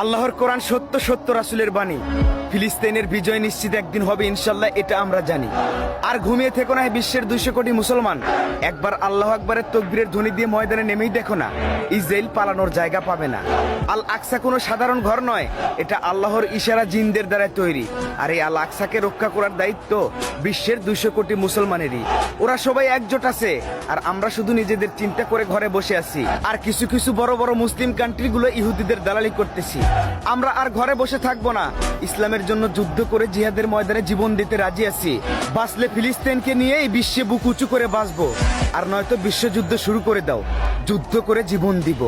আল্লাহর কোরআন সত্য, সত্য রাসূলের বাণী। ফিলিস্তিনের বিজয় নিশ্চিত একদিন হবে ইনশাল্লাহ, এটা আমরা জানি। আর ঘুমিয়ে থেকো না হে বিশ্বের 200 কোটি মুসলমান, একবার আল্লাহ আকবরের তাকবীরের ধ্বনি দিয়ে ময়দানে নেমেই দেখো না, ইসরাইল পালানোর জায়গা পাবে না। আল আকসা কোনো সাধারণ ঘর নয়, এটা আল্লাহর ইশারা জিনদের দ্বারা তৈরি। আর এই আল আকসাকে রক্ষা করার দায়িত্ব বিশ্বের 200 কোটি মুসলমানেরই। ওরা সবাই একজোট আছে, আর আমরা শুধু নিজেদের চিন্তা করে ঘরে বসে আছি। আর কিছু কিছু বড় বড় মুসলিম কান্ট্রিগুলো ইহুদিদের দালালি করতেছি। আমরা আর ঘরে বসে থাকবো না, ইসলামের জন্য যুদ্ধ করে জিহাদের ময়দানে জীবন দিতে রাজি আছি। বাঁচলে ফিলিস্তিনকে নিয়ে এই বিশ্বে বুক উঁচু করে বাঁচবো, আর নয়তো বিশ্বযুদ্ধ শুরু করে দাও, যুদ্ধ করে জীবন দিব।